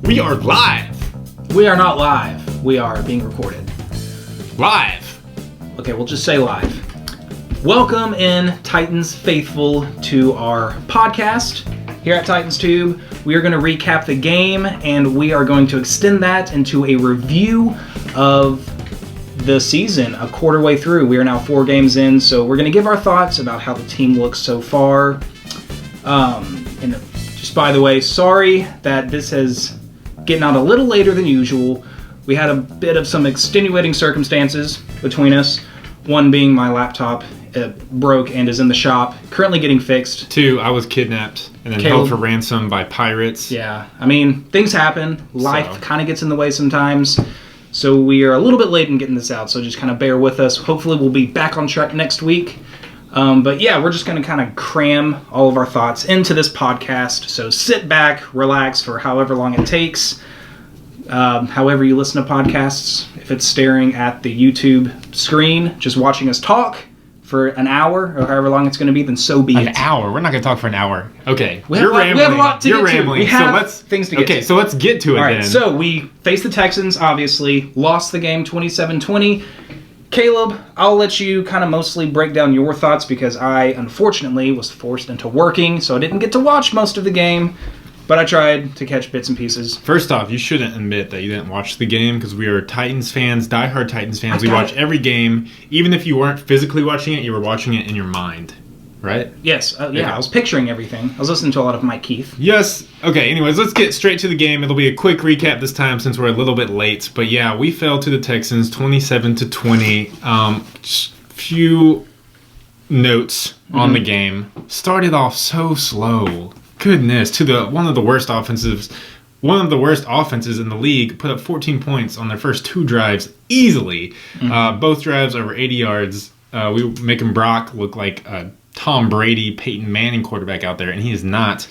We are live. We are not live. We are being recorded. Live. Okay, we'll just say live. Welcome in, Titans faithful, to our podcast here at Titans Tube. We are going to recap the game, and we are going to extend that into a review of the season a quarter way through. We are now 4 games in, so we're going to give our thoughts about how the team looks so far. And just by the way, sorry that this is getting out a little later than usual. We had a bit of some extenuating circumstances between us. One being my laptop broke and is in the shop, currently getting fixed. 2, I was kidnapped and then held for ransom by pirates. Yeah, I mean, things happen. Life kind of gets in the way sometimes. So we are a little bit late in getting this out, so just kind of bear with us. Hopefully we'll be back on track next week. But yeah, we're just going to kind of cram all of our thoughts into this podcast. So sit back, relax for however long it takes. However you listen to podcasts. If it's staring at the YouTube screen, just watching us talk for an hour or however long it's going to be, then so be it. An hour? We're not going to talk for an hour. Okay. We have a lot to get to. We have things to get to. Okay, so let's get to it then. So we faced the Texans, obviously. Lost the game 27-20. Caleb, I'll let you kind of mostly break down your thoughts because I, unfortunately, was forced into working, so I didn't get to watch most of the game. But I tried to catch bits and pieces. First off, you shouldn't admit that you didn't watch the game because we are Titans fans, diehard Titans fans. We watch every game. Even if you weren't physically watching it, you were watching it in your mind, right? Yes. Okay. I was picturing everything. I was listening to a lot of Mike Keith. Yes. Okay, anyways, let's get straight to the game. It'll be a quick recap this time since we're a little bit late. But yeah, we fell to the Texans 27-20. Few notes on the game. Started off so slow. Goodness, to one of the worst offenses in the league, put up 14 points on their first 2 drives easily. Both drives over 80 yards. We were making Brock look like a Tom Brady, Peyton Manning quarterback out there, and he is not.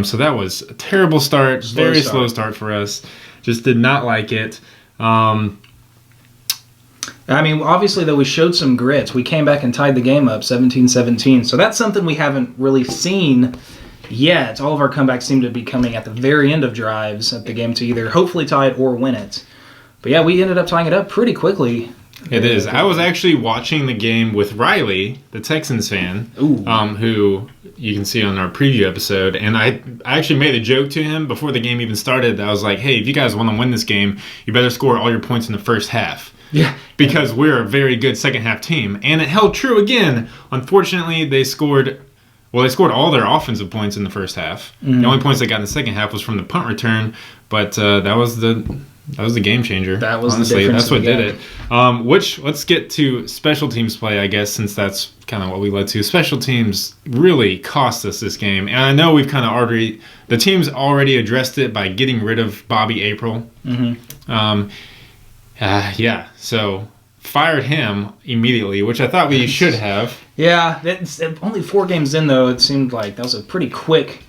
So that was a terrible start, slow start for us. Just did not like it. I mean, obviously, though, we showed some grit. We came back and tied the game up 17-17. So that's something we haven't really seen yet. All of our comebacks seem to be coming at the very end of drives at the game to either hopefully tie it or win it. But yeah, we ended up tying it up pretty quickly. It is. I was actually watching the game with Riley, the Texans fan, who you can see on our preview episode. And I actually made a joke to him before the game even started. I was like, hey, if you guys want to win this game, you better score all your points in the first half. Yeah. Because we're a very good second half team. And it held true again. Unfortunately, they scored all their offensive points in the first half. The only points they got in the second half was from the punt return, but that was the game changer. That was honestly, the difference. That's what did it. Let's get to special teams play, I guess, since that's kind of what we led to. Special teams really cost us this game, and I know we've kind of the team's already addressed it by getting rid of Bobby April. So fired him immediately, which I thought we should have. Yeah, only 4 games in, though. It seemed like that was a pretty quick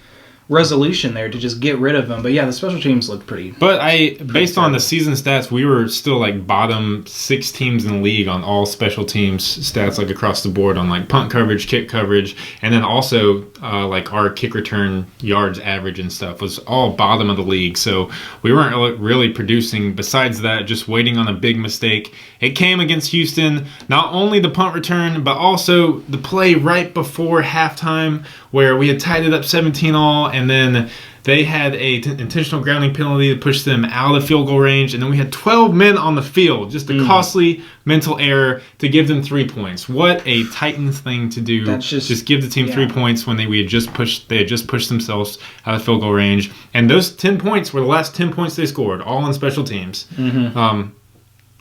resolution there to just get rid of him. But yeah, the special teams looked pretty. But based on the season stats, we were still like bottom 6 teams in the league on all special teams stats, like across the board on like punt coverage, kick coverage, and then also like our kick return yards average and stuff was all bottom of the league. So we weren't really producing. Besides that, just waiting on a big mistake. It came against Houston. Not only the punt return, but also the play right before halftime where we had tied it up 17-all, and then they had a intentional grounding penalty to push them out of field goal range, and then we had 12 men on the field. Just a costly mental error to give them 3 points. What a Titans thing to do! That's just give the team 3 points when they had just pushed themselves out of field goal range, and those 10 points were the last 10 points they scored, all on special teams. And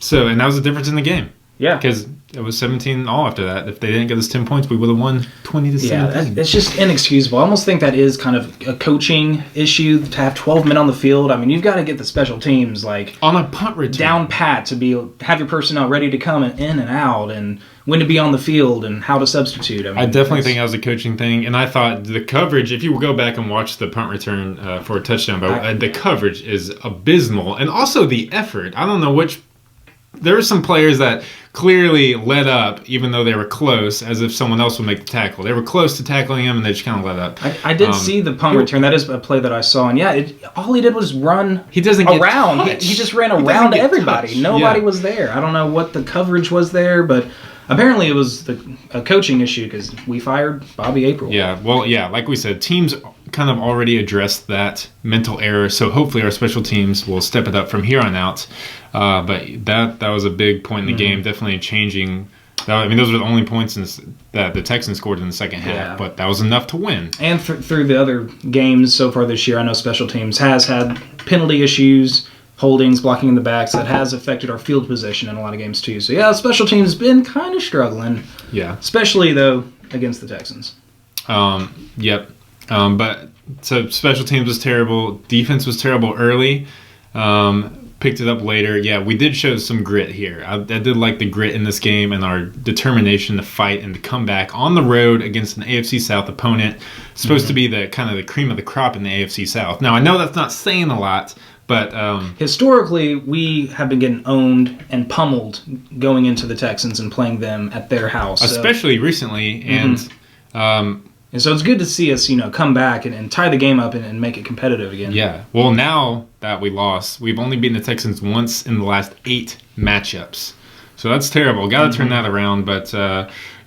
that was the difference in the game. Yeah. Because it was 17-all after that. If they didn't get us 10 points, we would have won 20-17. Yeah, it's just inexcusable. I almost think that is kind of a coaching issue to have 12 men on the field. I mean, you've got to get the special teams like on a punt return down pat to have your personnel ready to come in and out and when to be on the field and how to substitute. I definitely think that was a coaching thing. And I thought the coverage, if you go back and watch the punt return for a touchdown, the coverage is abysmal. And also the effort. I don't know which... There were some players that clearly let up, even though they were close, as if someone else would make the tackle. They were close to tackling him, and they just kind of let up. I did see the punt return. That is a play that I saw, and all he did was run. He doesn't get around. He just ran around everybody. Touched. Nobody was there. I don't know what the coverage was there, but apparently it was a coaching issue because we fired Bobby April. Yeah, well, like we said, teams kind of already addressed that mental error, so hopefully our special teams will step it up from here on out. But that was a big point in the game, definitely changing. I mean, those were the only points that the Texans scored in the second half, but that was enough to win. And through the other games so far this year, I know special teams has had penalty issues, holdings, blocking in the backs, that has affected our field position in a lot of games too. So special teams has been kind of struggling. Yeah. Especially though against the Texans. Yep. But so special teams was terrible. Defense was terrible early. Picked it up later. Yeah, we did show some grit here. I did like the grit in this game and our determination to fight and to come back on the road against an AFC South opponent. It's supposed to be the kind of the cream of the crop in the AFC South. Now, I know that's not saying a lot, but historically, we have been getting owned and pummeled going into the Texans and playing them at their house. Especially recently, and so it's good to see us, come back and tie the game up and make it competitive again. Yeah. Well, now that we lost, we've only beaten the Texans once in the last 8 matchups. So that's terrible. Got to turn that around. But,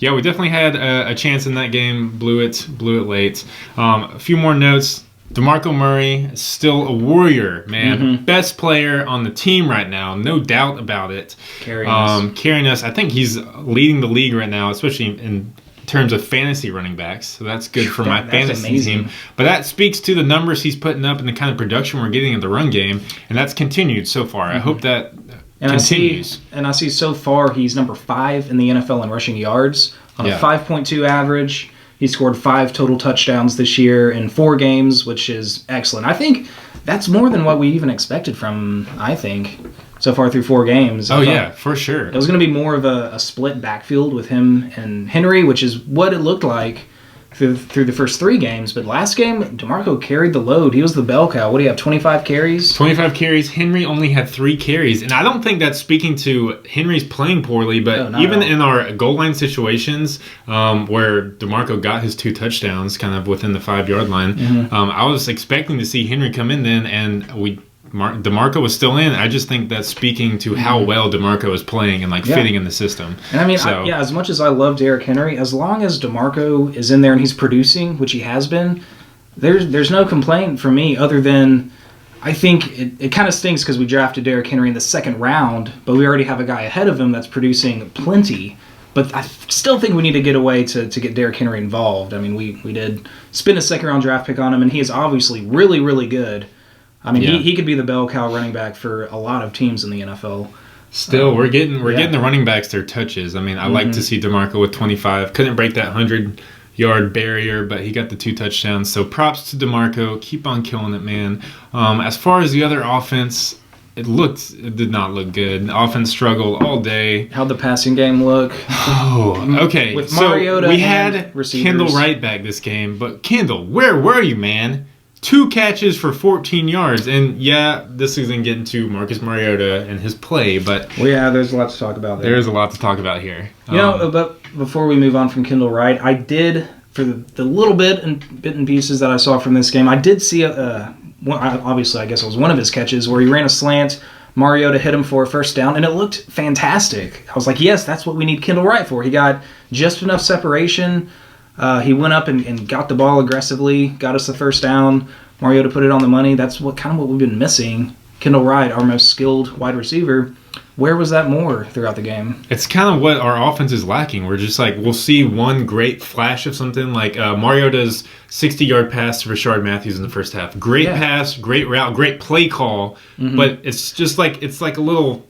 we definitely had a chance in that game. Blew it late. A few more notes. DeMarco Murray is still a warrior, man. Best player on the team right now. No doubt about it. Carrying us. I think he's leading the league right now, especially in terms of fantasy running backs. So that's good for my fantasy team. But that speaks to the numbers he's putting up and the kind of production we're getting in the run game. And that's continued so far. I hope that continues. I see so far he's number 5 in the NFL in rushing yards on a 5.2 average. He scored 5 total touchdowns this year in 4 games, which is excellent. I think that's more than what we even expected from him, so far through 4 games. For sure. It was going to be more of a split backfield with him and Henry, which is what it looked like through the first 3 games. But last game, DeMarco carried the load. He was the bell cow. What do you have, 25 carries? 25 carries. Henry only had 3 carries. And I don't think that's speaking to Henry's playing poorly, but even in our goal line situations where DeMarco got his 2 touchdowns kind of within the 5-yard line, I was expecting to see Henry come in then, and DeMarco was still in. I just think that's speaking to how well DeMarco is playing and fitting in the system. And I mean, as much as I love Derrick Henry, as long as DeMarco is in there and he's producing, which he has been, there's no complaint from me other than I think it kind of stinks because we drafted Derrick Henry in the 2nd round, but we already have a guy ahead of him that's producing plenty. But I still think we need to get a way to get Derrick Henry involved. I mean, we did spend a 2nd-round draft pick on him, and he is obviously really, really good. I mean, he could be the bell cow running back for a lot of teams in the NFL. Still, we're getting the running backs their touches. I mean, I like to see DeMarco with 25. Couldn't break that 100-yard barrier, but he got the 2 touchdowns. So props to DeMarco. Keep on killing it, man. As far as the other offense, it did not look good. The offense struggled all day. How'd the passing game look? Oh, okay. With Mariota, we had Kendall Wright back this game, but Kendall, where were you, man? 2 catches for 14 yards. And this isn't getting to Marcus Mariota and his play, but there's a lot to talk about there. There's a lot to talk about here. But before we move on from Kendall Wright, I did, for the little bit and pieces that I saw from this game, I did see obviously I guess it was one of his catches where he ran a slant. Mariota hit him for a 1st down, and it looked fantastic. I was like, yes, that's what we need Kendall Wright for. He got just enough separation. He went up and got the ball aggressively, got us the 1st down. Mariota put it on the money. That's what we've been missing. Kendall Wright, our most skilled wide receiver. Where was that more throughout the game? It's kind of what our offense is lacking. We're just we'll see one great flash of something like Mariota's 60-yard pass to Rashard Matthews in the first half. Great pass, great route, great play call, but it's just it's like a little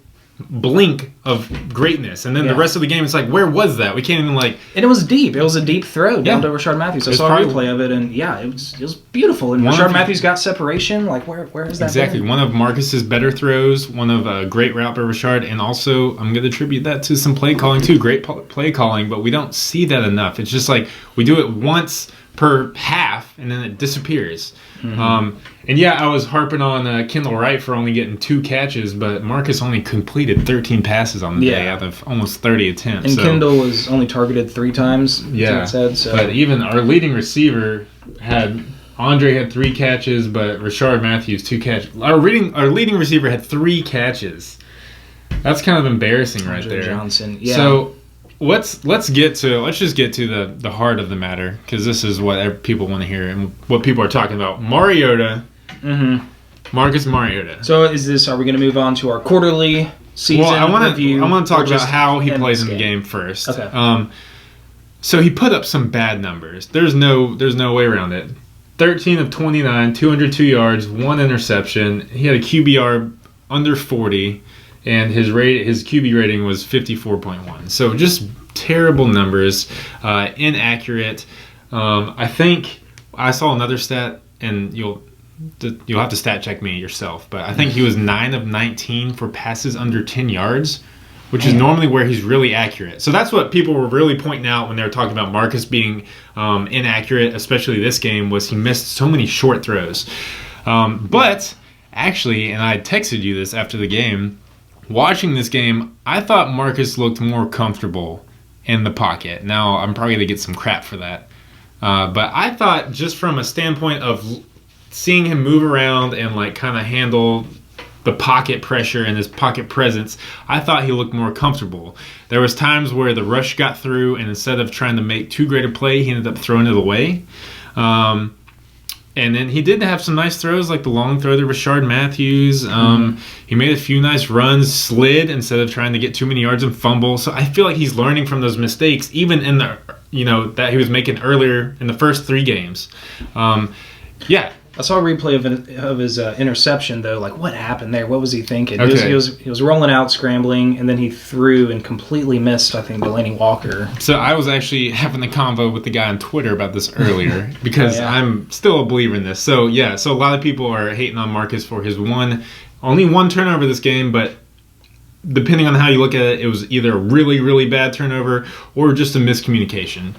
blink of greatness, and then the rest of the game it's where was that? We can't even and it was deep. It was a deep throw down to Rashard Matthews. I saw a replay of it, and it was beautiful. And Rashard Matthews got separation. Where is that? Exactly. One of Marcus's better throws, one of a great route by Rashard, and also I'm going to attribute that to some play calling too. Great play calling, but we don't see that enough. It's just we do it once per half, and then it disappears. And yeah, I was harping on Kendall Wright for only getting 2 catches, but Marcus only completed 13 passes on the day out of almost 30 attempts. And Kendall was only targeted 3 times. Yeah, said, so. But even our leading receiver Andre had 3 catches, but Rashard Matthews 2 catches. Our leading receiver had 3 catches. That's kind of embarrassing right there. Johnson, yeah. So let's just get to the heart of the matter, because this is what people want to hear and what people are talking about. Mariota, Marcus Mariota. So are we going to move on to our quarterly season review? I want to talk about how he plays in the game first. Okay. So he put up some bad numbers. There's no way around it. 13 of 29, 202 yards, 1 interception. He had a QBR under 40, and his QB rating was 54.1. So just terrible numbers, inaccurate. I think I saw another stat, and you'll have to stat check me yourself, but I think he was 9 of 19 for passes under 10 yards, which is normally where he's really accurate. So that's what people were really pointing out when they were talking about Marcus being inaccurate, especially this game, was he missed so many short throws. But actually, and I texted you this after the game, watching this game, I thought Marcus looked more comfortable in the pocket. Now, I'm probably going to get some crap for that. But I thought, just from a standpoint of seeing him move around and like kind of handle the pocket pressure and his pocket presence, I thought he looked more comfortable. There was times where the rush got through, and instead of trying to make too great a play, he ended up throwing it away. And then he did have some nice throws, like the long throw to Rashard Matthews. He made a few nice runs, slid instead of trying to get too many yards and fumble. So I feel like he's learning from those mistakes, even in the that he was making earlier in the first 3 games. I saw a replay of his interception, though. Like, what happened there? What was he thinking? Okay. He was rolling out, scrambling, and then he threw and completely missed, I think, Delaney Walker. So I was actually having a convo with the guy on Twitter about this earlier because I'm still a believer in this. So, so a lot of people are hating on Marcus for his only one turnover this game, but depending on how you look at it, it was either a really, really bad turnover or just a miscommunication.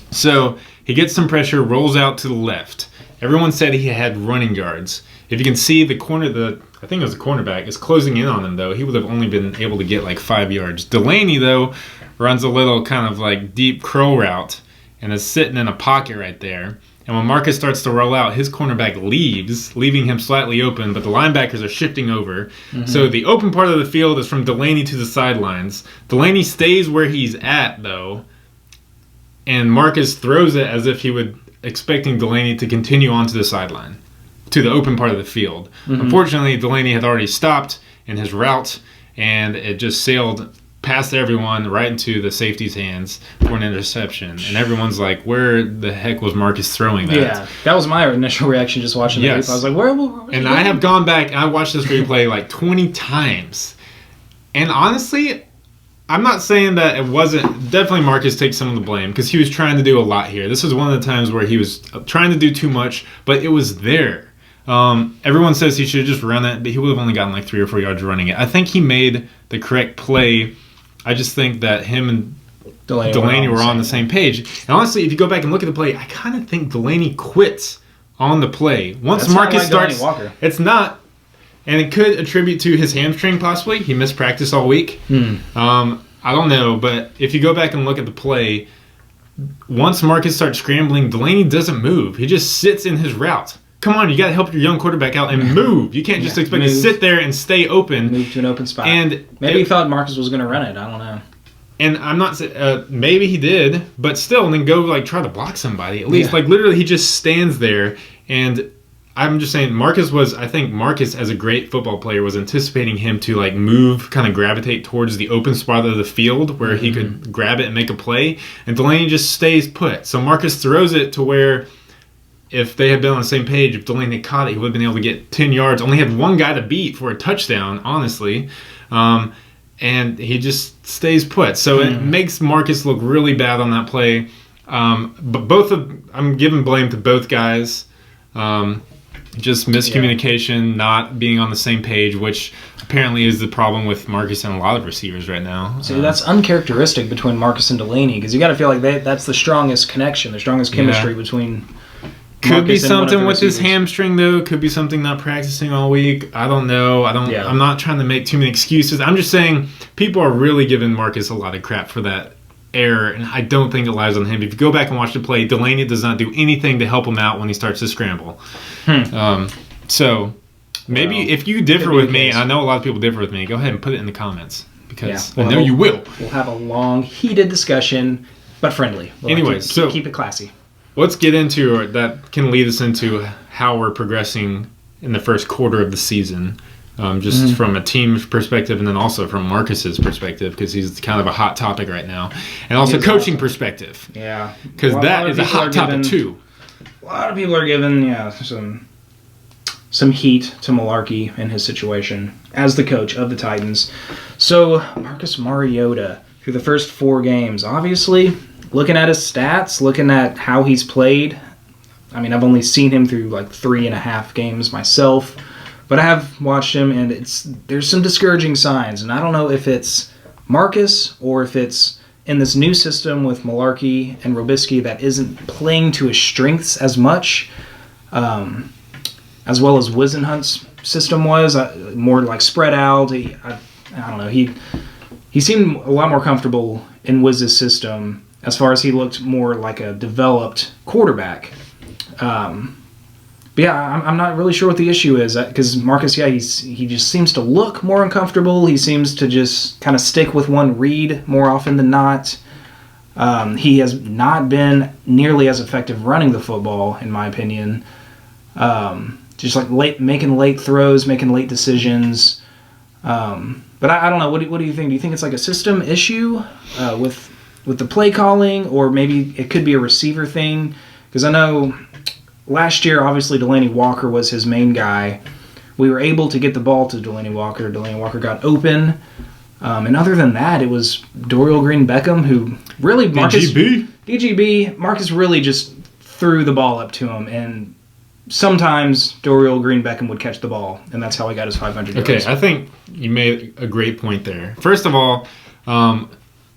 So he gets some pressure, rolls out to the left. Everyone said he had running yards. If you can see I think it was the cornerback, is closing in on him, though. He would have only been able to get like 5 yards. Delaney, though, runs a little kind of like deep curl route and is sitting in a pocket right there. And when Marcus starts to roll out, his cornerback leaves, leaving him slightly open, but the linebackers are shifting over. So the open part of the field is from Delaney to the sidelines. Delaney stays where he's at, though, and Marcus throws it as if he would expecting Delaney to continue on to the sideline, to the open part of the field. Unfortunately, Delaney had already stopped in his route, and it just sailed past everyone right into the safety's hands for an interception. And everyone's like, where the heck was Marcus throwing that? Yeah, that was my initial reaction just watching the replay. I was like, where and I have gone back, and I watched this replay like 20 times. And honestly, I'm not saying that it wasn't. Definitely Marcus takes some of the blame because he was trying to do a lot here. This was one of the times where he was trying to do too much, but it was there. Everyone says he should have just run it, but he would have only gotten like 3 or 4 yards running it. I think he made the correct play. I just think that him and Delaney were on the same page. And honestly, if you go back and look at the play, I kind of think Delaney quits on the play. Once Marcus starts, it's not. And it could attribute to his hamstring, possibly. He missed practice all week. I don't know, but if you go back and look at the play, once Marcus starts scrambling, Delaney doesn't move. He just sits in his route. Come on, you got to help your young quarterback out and move. You can't just expect to sit there and stay open. Move to an open spot. And maybe he thought Marcus was going to run it. I don't know. And I'm not saying, maybe he did, but still, and then go like try to block somebody. At least, like literally, he just stands there. And I'm just saying, I think Marcus, as a great football player, was anticipating him to like move, kind of gravitate towards the open spot of the field where he could grab it and make a play. And Delaney just stays put. So Marcus throws it to where, if they had been on the same page, if Delaney had caught it, he would have been able to get 10 yards. Only had one guy to beat for a touchdown, honestly. And he just stays put. So it makes Marcus look really bad on that play. But I'm giving blame to both guys. just miscommunication, not being on the same page, which apparently is the problem with Marcus and a lot of receivers right now. See, that's uncharacteristic between Marcus and Delaney, because you got to feel like that's the strongest connection, the strongest chemistry between. Could be something with his receivers. hamstring, though. Could be something not practicing all week. I don't know. I'm not trying to make too many excuses. I'm just saying people are really giving Marcus a lot of crap for that error, and I don't think it lies on him. If you go back and watch the play, Delaney does not do anything to help him out when he starts to scramble. So maybe if you differ with me, and I know a lot of people differ with me, go ahead and put it in the comments, because I know you will. We'll have a long, heated discussion, but friendly. Anyways, so keep it classy. Let's get into that. Can lead us into how we're progressing in the first quarter of the season, just from a team perspective, and then also from Marcus's perspective, because he's kind of a hot topic right now, and also coaching perspective. Yeah, because that is a hot topic too. A lot of people are giving some heat to Mularkey and his situation as the coach of the Titans. So Marcus Mariota through the first 4 games, obviously. Looking at his stats, looking at how he's played, I mean, I've only seen him through like 3.5 games myself, but I have watched him, and there's some discouraging signs, and I don't know if it's Marcus or if it's in this new system with Mularkey and Robisky that isn't playing to his strengths as much, as well as Wisenhunt's system was, more like spread out. I don't know, he seemed a lot more comfortable in Wiz's system, as far as he looked more like a developed quarterback. But yeah, I'm not really sure what the issue is, because Marcus, he just seems to look more uncomfortable. He seems to just kind of stick with one read more often than not. He has not been nearly as effective running the football, in my opinion. Just like making late throws, making late decisions. But I don't know. What do you think? Do you think it's like a system issue with the play calling, or maybe it could be a receiver thing? Because I know last year, obviously, Delaney Walker was his main guy. We were able to get the ball to Delaney Walker. Delaney Walker got open. And other than that, it was Dorial Green-Beckham who really... DGB. Marcus really just threw the ball up to him, and sometimes Dorial Green-Beckham would catch the ball, and that's how he got his 500 yards. Okay, I think you made a great point there. First of all,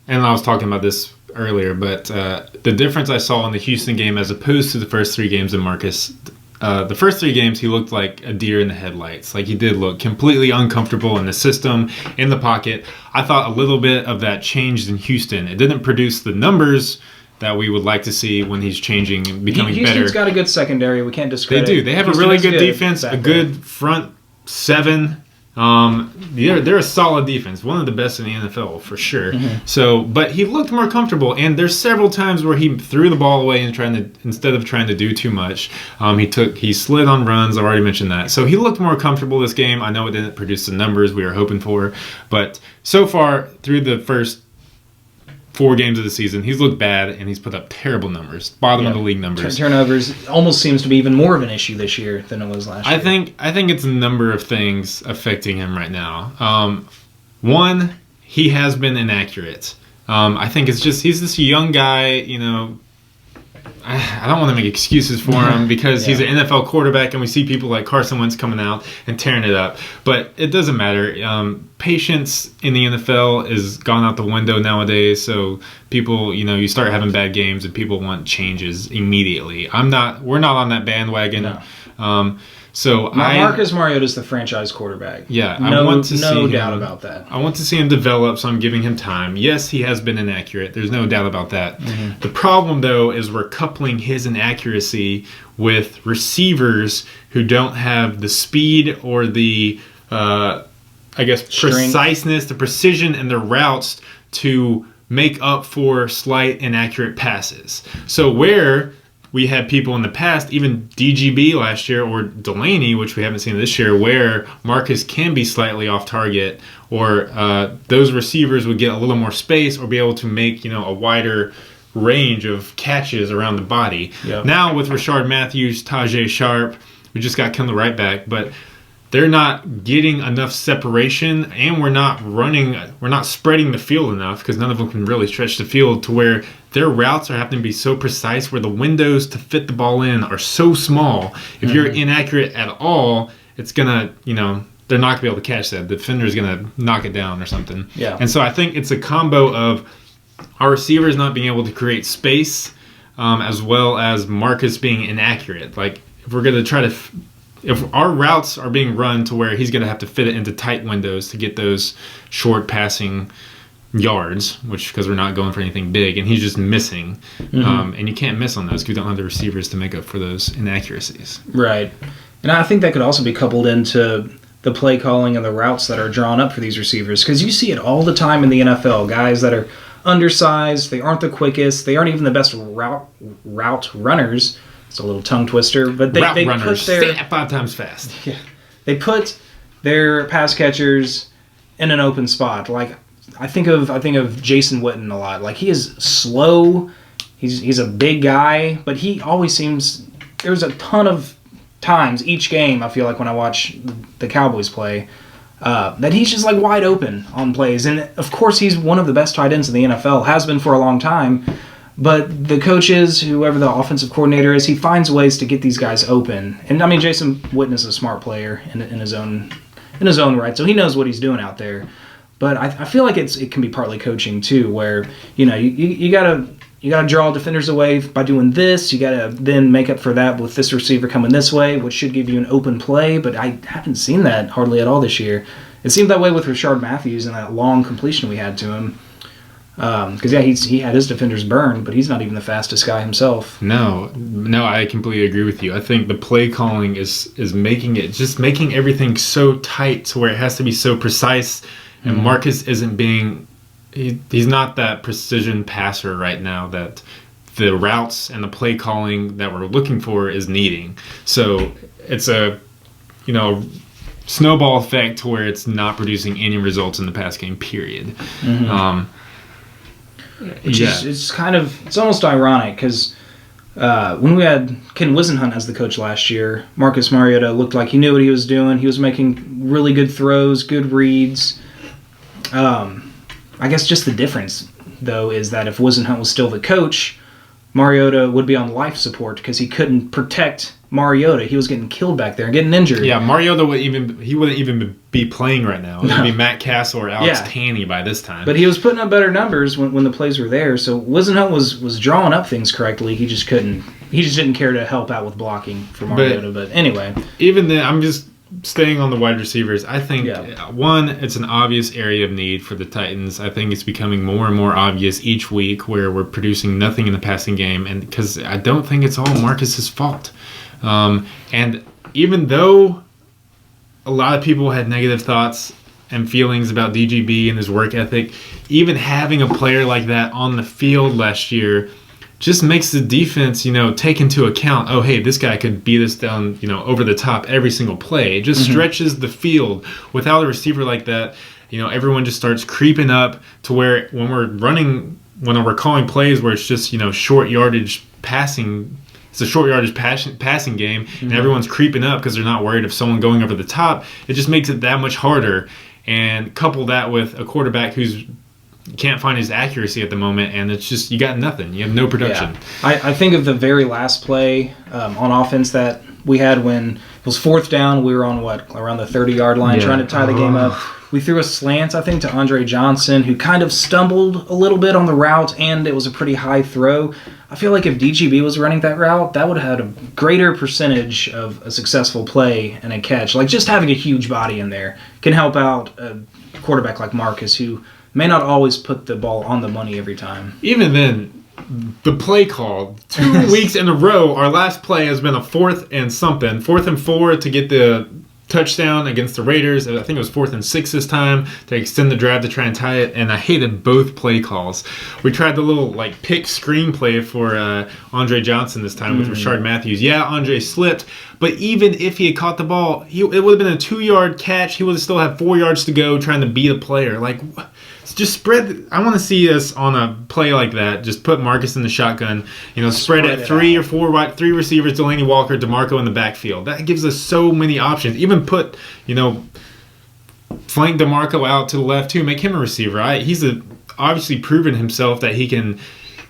and I was talking about this earlier, but the difference I saw in the Houston game as opposed to the first 3 games of Marcus, the first 3 games he looked like a deer in the headlights. Like, he did look completely uncomfortable in the system, in the pocket. I thought a little bit of that changed in Houston. It didn't produce the numbers that we would like to see when he's changing and becoming better. Houston's got a good secondary. We can't discredit. They do. They have Houston a really good defense, a good front 7. They're a solid defense, one of the best in the NFL for sure. So, but he looked more comfortable, and there's several times where he threw the ball away and instead of trying to do too much, he slid on runs. I've already mentioned that. So he looked more comfortable this game. I know it didn't produce the numbers we were hoping for, but so far through the first 4 games of the season, he's looked bad, and he's put up terrible numbers, bottom of the league numbers. Turnovers almost seems to be even more of an issue this year than it was last year. I think it's a number of things affecting him right now. One, he has been inaccurate. I think it's just he's this young guy, I don't want to make excuses for him because he's an NFL quarterback, and we see people like Carson Wentz coming out and tearing it up. But it doesn't matter. Patience in the NFL is gone out the window nowadays. So people, you start having bad games and people want changes immediately. We're not on that bandwagon. No. Marcus Mariota is the franchise quarterback. Yeah, no doubt about that. I want to see him develop, so I'm giving him time. Yes, he has been inaccurate. There's no doubt about that. The problem, though, is we're coupling his inaccuracy with receivers who don't have the speed or the, preciseness, the precision in their routes to make up for slight inaccurate passes. So where we had people in the past, even DGB last year or Delaney, which we haven't seen this year, where Marcus can be slightly off target, or those receivers would get a little more space or be able to make a wider range of catches around the body. Yep. Now with Rashard Matthews, Tajay Sharp, we just got Kendall right back, but they're not getting enough separation, and we're not spreading the field enough because none of them can really stretch the field to where their routes are having to be so precise where the windows to fit the ball in are so small. If you're inaccurate at all, it's going to, they're not going to be able to catch that. The defender's going to knock it down or something. Yeah. And so I think it's a combo of our receivers not being able to create space as well as Marcus being inaccurate. Like, if we're going to try to... If our routes are being run to where he's going to have to fit it into tight windows to get those short passing yards, which because we're not going for anything big, and he's just missing. And you can't miss on those because we don't have the receivers to make up for those inaccuracies. Right. And I think that could also be coupled into the play calling and the routes that are drawn up for these receivers, because you see it all the time in the NFL. Guys that are undersized, they aren't the quickest, they aren't even the best route runners. It's a little tongue twister, but they put their... Say that 5 times fast. Yeah. They put their pass catchers in an open spot. Like, I think of Jason Witten a lot. Like, he is slow. He's a big guy, but he always seems... There's a ton of times each game, I feel like, when I watch the Cowboys play, that he's just, like, wide open on plays. And, of course, he's one of the best tight ends in the NFL, has been for a long time. But the coaches, whoever the offensive coordinator is, he finds ways to get these guys open. And, I mean, Jason Witten is a smart player in his own right, so he knows what he's doing out there. But I feel like it can be partly coaching, too, where, you got to draw defenders away by doing this. You got to then make up for that with this receiver coming this way, which should give you an open play. But I haven't seen that hardly at all this year. It seemed that way with Rashard Matthews and that long completion we had to him. Because he had his defenders burned, but he's not even the fastest guy himself. No, I completely agree with you. I think the play calling is making everything so tight to where it has to be so precise, and Marcus isn't being... He's not that precision passer right now that the routes and the play calling that we're looking for is needing. So it's a snowball effect to where it's not producing any results in the pass game, period. It's almost ironic because when we had Ken Wisenhunt as the coach last year, Marcus Mariota looked like he knew what he was doing. He was making really good throws, good reads. I guess just the difference, though, is that if Wisenhunt was still the coach, Mariota would be on life support because he couldn't protect Mariota. He was getting killed back there and getting injured. Yeah, Mariota wouldn't even be playing right now. It would be Matt Castle or Alex Tanney by this time. But he was putting up better numbers when the plays were there. So Wisenhunt was drawing up things correctly. He just couldn't. He just didn't care to help out with blocking for Mariota. But anyway, even then, I'm just staying on the wide receivers. I think one, it's an obvious area of need for the Titans. I think it's becoming more and more obvious each week where we're producing nothing in the passing game, and because I don't think it's all Marcus's fault. And even though a lot of people had negative thoughts and feelings about DGB and his work ethic, even having a player like that on the field last year just makes the defense, take into account, oh, hey, this guy could beat us down, over the top every single play. It just stretches the field. Without a receiver like that, everyone just starts creeping up to where when we're calling plays where it's just, short yardage passing. It's a short yardage passing game, and everyone's creeping up because they're not worried of someone going over the top. It just makes it that much harder. And couple that with a quarterback who's can't find his accuracy at the moment, and it's just you got nothing. You have no production. Yeah. I think of the very last play on offense that we had when it was 4th down. We were on around the 30-yard line trying to tie the game up. We threw a slant, I think, to Andre Johnson, who kind of stumbled a little bit on the route, and it was a pretty high throw. I feel like if DGB was running that route, that would have had a greater percentage of a successful play and a catch. Like, just having a huge body in there can help out a quarterback like Marcus, who may not always put the ball on the money every time. Even then, the play call, 2 weeks in a row, our last play has been a 4th and 4 to get the touchdown against the Raiders. I think it was 4th and 6 this time to extend the drive to try and tie it, and I hated both play calls. We tried the little pick screen play for Andre Johnson this time with Rashard Matthews. Yeah, Andre slipped, but even if he had caught the ball, it would have been a 2-yard catch. He would have still had 4 yards to go trying to beat a player. Just spread. I want to see us on a play like that. Just put Marcus in the shotgun. Spread it 3 or 4 3 receivers, Delaney Walker, DeMarco in the backfield. That gives us so many options. Even put flank DeMarco out to the left too. Make him a receiver. He's obviously proven himself that he can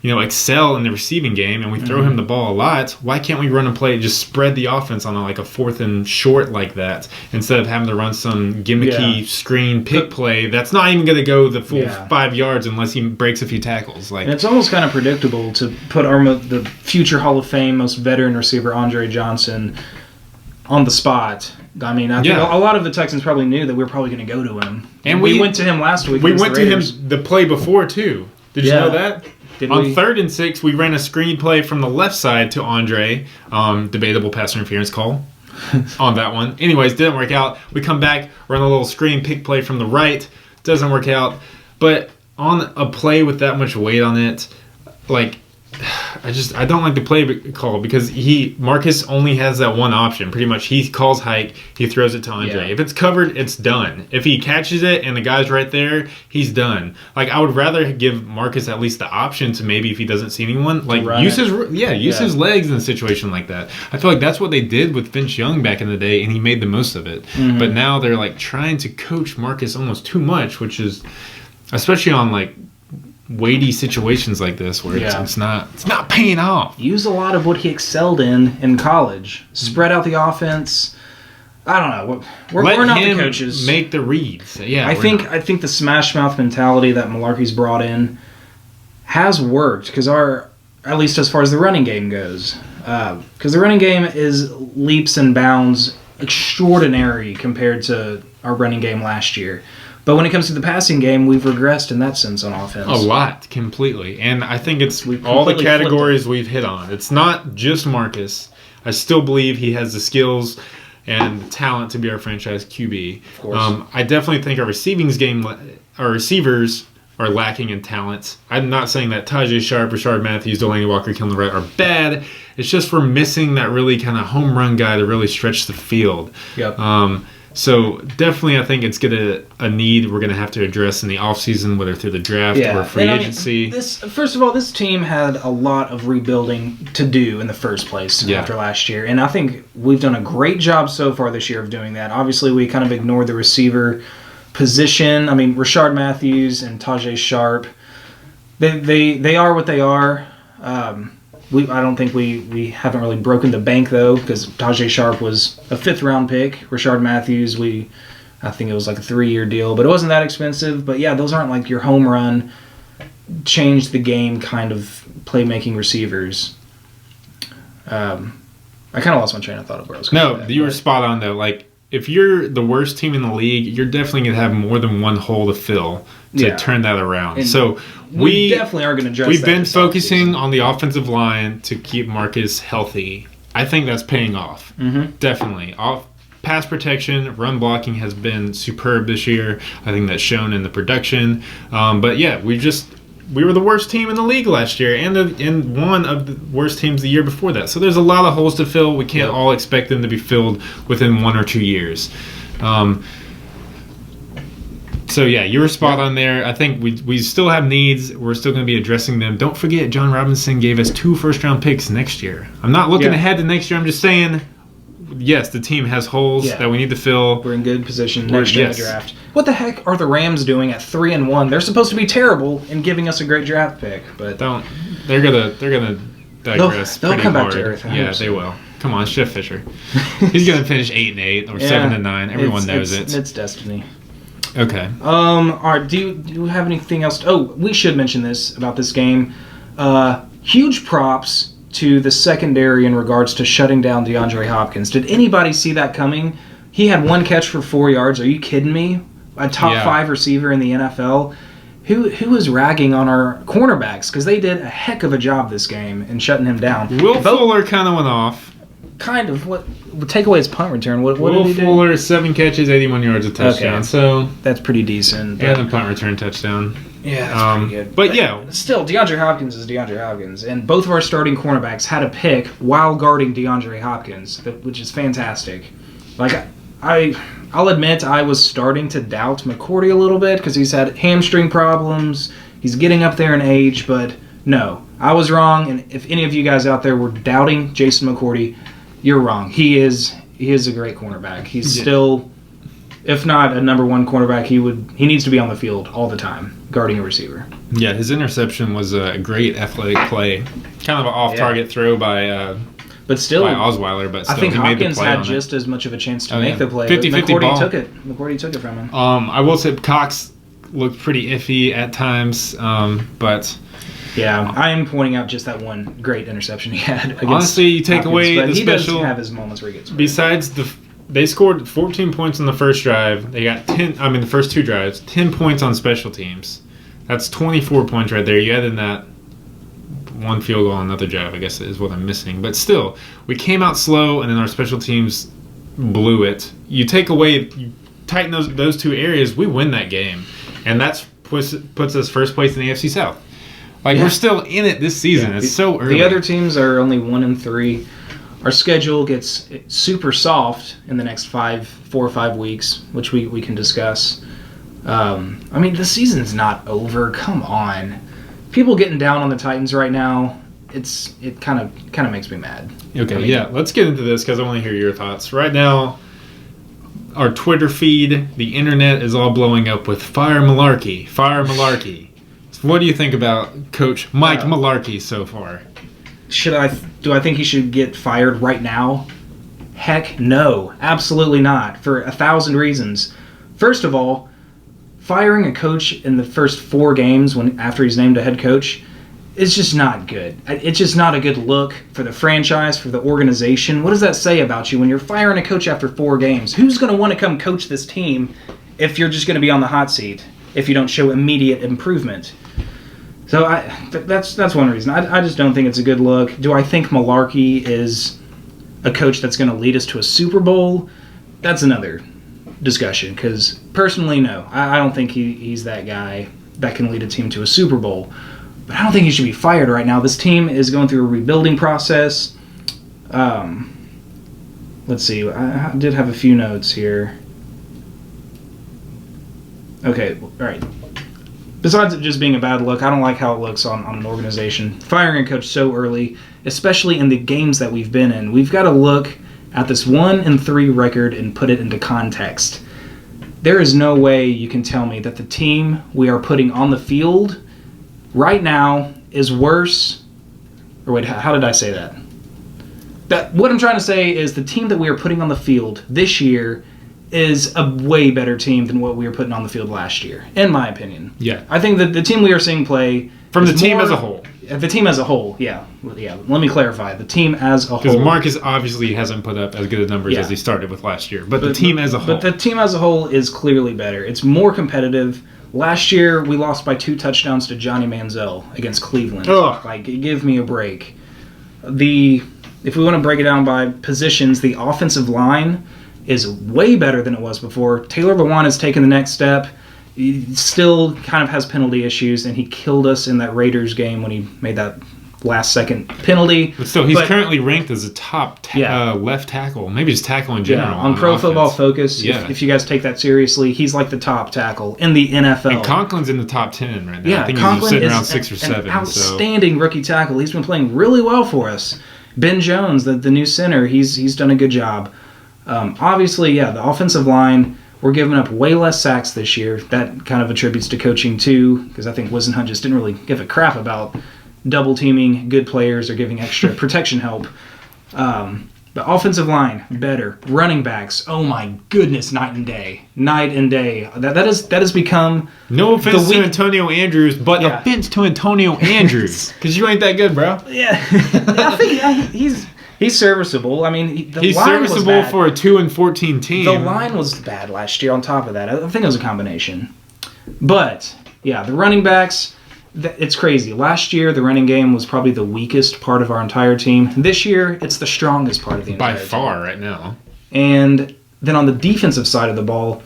excel in the receiving game and we throw him the ball a lot, why can't we run a play, just spread the offense on a 4th and short like that instead of having to run some gimmicky screen pick play that's not even going to go the full 5 yards unless he breaks a few tackles. And it's almost kind of predictable to put the future Hall of Fame most veteran receiver Andre Johnson on the spot. I mean, I think a lot of the Texans probably knew that we were probably going to go to him. And we went to him last week. We went to him the play before, too. Did you know that? On 3rd and 6, we ran a screen play from the left side to Andre. Debatable pass interference call on that one. Anyways, didn't work out. We come back, run a little screen pick play from the right. Doesn't work out. But on a play with that much weight on it, I don't like the play call because Marcus only has that one option. Pretty much, he calls hike, he throws it to Andre. If it's covered, it's done. If he catches it and the guy's right there, he's done. I would rather give Marcus at least the option to maybe if he doesn't see anyone, use his legs in a situation like that. I feel like that's what they did with Vince Young back in the day, and he made the most of it. Mm-hmm. But now they're trying to coach Marcus almost too much, which is especially on weighty situations like this where it's not paying off. Use a lot of what he excelled in college. Spread out the offense. I don't know. We're not the coaches. Make the reads. Yeah, I think the smash mouth mentality that Mularkey's brought in has worked because at least as far as the running game goes, because the running game is leaps and bounds extraordinary compared to our running game last year. But when it comes to the passing game, we've regressed in that sense on offense. A lot, completely. And I think it's all the categories we've hit on. It's not just Marcus. I still believe he has the skills and the talent to be our franchise QB. Of course. I definitely think our receivers are lacking in talent. I'm not saying that Tajay Sharp, Rashard Matthews, Delaney Walker, Kellen Wright are bad. It's just we're missing that really kind of home run guy to really stretch the field. Yep. So definitely I think it's a need we're going to have to address in the offseason, whether through the draft or free agency. First of all, this team had a lot of rebuilding to do in the first place after last year. And I think we've done a great job so far this year of doing that. Obviously, we kind of ignored the receiver position. I mean, Rashard Matthews and Tajay Sharp, they are what they are. I don't think we haven't really broken the bank, though, because Tajay Sharp was a 5th-round pick. Rashard Matthews, I think it was a 3-year deal, but it wasn't that expensive. But, yeah, those aren't your home run, change the game kind of playmaking receivers. I kind of lost my train of thought of where I was going. No, you were spot on, though. If you're the worst team in the league, you're definitely going to have more than one hole to fill to turn that around. And so we definitely are going to address that. We've been focusing on the offensive line to keep Marcus healthy. I think that's paying off. Mm-hmm. Definitely. Pass protection, run blocking has been superb this year. I think that's shown in the production. But yeah, we were the worst team in the league last year and one of the worst teams the year before that. So there's a lot of holes to fill. We can't all expect them to be filled within 1 or 2 years. So yeah, you were spot on there. I think we still have needs. We're still going to be addressing them. Don't forget, John Robinson gave us 2 first-round picks next year. I'm not looking ahead to next year. I'm just saying, yes, the team has holes that we need to fill. We're in good position next year in the draft. What the heck are the Rams doing at 3-1? They're supposed to be terrible in giving us a great draft pick, but they're gonna digress. They'll come hard. Back to earth. Yeah, they will. Come on, Chef Fisher. He's gonna finish 8-8 or 7-9. Everyone knows it. It's destiny. Okay. All right. Do you have anything else? We should mention this about this game. Huge props to the secondary in regards to shutting down DeAndre Hopkins. Did anybody see that coming? He had 1 catch for 4 yards. Are you kidding me? A top 5 receiver in the NFL. Who was ragging on our cornerbacks because they did a heck of a job this game in shutting him down. Will Fuller kind of went off. Kind of. What? Take away his punt return. What did he do? Will Fuller, 7 catches, 81 yards, a touchdown. Okay. So that's pretty decent. And a punt return touchdown. Yeah, that's pretty good. But still, DeAndre Hopkins is DeAndre Hopkins, and both of our starting cornerbacks had a pick while guarding DeAndre Hopkins, which is fantastic. I'll admit I was starting to doubt McCourty a little bit because he's had hamstring problems. He's getting up there in age, but no, I was wrong. And if any of you guys out there were doubting Jason McCourty, you're wrong. He is a great cornerback. He's still If not a number one cornerback, he needs to be on the field all the time, guarding a receiver. Yeah, his interception was a great athletic play. Kind of an off-target throw by but still, by Osweiler, but still, I think he made the Hopkins play had on just it. as much of a chance to make the play. 50-50 ball. McCourty took it from him. I will say Cox looked pretty iffy at times, but... Yeah, I am pointing out just that one great interception he had against honestly, you take Hopkins, away but the he special... does have his moments where he gets... Besides they scored 14 points on the first drive. They got the first 2 drives, 10 points on special teams. That's 24 points right there. You add in that one field goal on another drive, I guess is what I'm missing. But still, we came out slow, and then our special teams blew it. You tighten those 2 areas, we win that game. And that puts us first place in the AFC South. We're still in it this season. It's so early. The other teams are only 1-3. Our schedule gets super soft in the next 4 or 5 weeks, which we can discuss. The season's not over. Come on. People getting down on the Titans right now, it kind of makes me mad. Okay, let's get into this because I want to hear your thoughts. Right now, our Twitter feed, the internet is all blowing up with fire Mularkey. So what do you think about Coach Mike Mularkey so far? Do I think he should get fired right now? Heck no, absolutely not, for 1,000 reasons. First of all, firing a coach in the first 4 games after he's named a head coach is just not good. It's just not a good look for the franchise, for the organization. What does that say about you when you're firing a coach after 4 games? Who's going to want to come coach this team if you're just going to be on the hot seat if you don't show immediate improvement? So that's one reason. I just don't think it's a good look. Do I think Mularkey is a coach that's going to lead us to a Super Bowl? That's another discussion, because personally, no. I don't think he's that guy that can lead a team to a Super Bowl. But I don't think he should be fired right now. This team is going through a rebuilding process. Let's see. I did have a few notes here. Okay, all right. Besides it just being a bad look, I don't like how it looks on an organization. Firing a coach so early, especially in the games that we've been in. We've got to look at this 1-3 record and put it into context. There is no way you can tell me that the team we are putting on the field right now is worse. Or wait, how did I say that? What I'm trying to say is the team that we are putting on the field this year is a way better team than what we were putting on the field last year, in my opinion. Yeah. I think that the team we are seeing play... From the team as a whole. The team as a whole, yeah. Let me clarify. The team as a whole. Because Marcus obviously hasn't put up as good a numbers as he started with last year. But the team as a whole. But the team as a whole is clearly better. It's more competitive. Last year, we lost by 2 touchdowns to Johnny Manziel against Cleveland. Ugh. Give me a break. If we want to break it down by positions, the offensive line is way better than it was before. Taylor Lewan has taken the next step. He still kind of has penalty issues, and he killed us in that Raiders game when he made that last-second penalty. But still, he's currently ranked as a top left tackle, maybe just tackle in general. Yeah, on Pro Football Focus, if you guys take that seriously, he's like the top tackle in the NFL. And Conklin's in the top 10 right now. Yeah, I think Conklin he's sitting is around 6 or 7. An outstanding rookie tackle. He's been playing really well for us. Ben Jones, the new center, he's done a good job. Obviously, the offensive line, we're giving up way less sacks this year. That kind of attributes to coaching too, because I think Wisenhunt just didn't really give a crap about double teaming good players or giving extra protection help. But offensive line, better. Running backs, oh my goodness, night and day. That has become... No offense to Antonio Andrews, but offense to Antonio Andrews. Because you ain't that good, bro. Yeah. I think he's serviceable. I mean, he's serviceable for a 2-14 team. The line was bad last year on top of that. I think it was a combination. But, the running backs... It's crazy. Last year, the running game was probably the weakest part of our entire team. This year, it's the strongest part of the entire team. By far, right now. And then on the defensive side of the ball,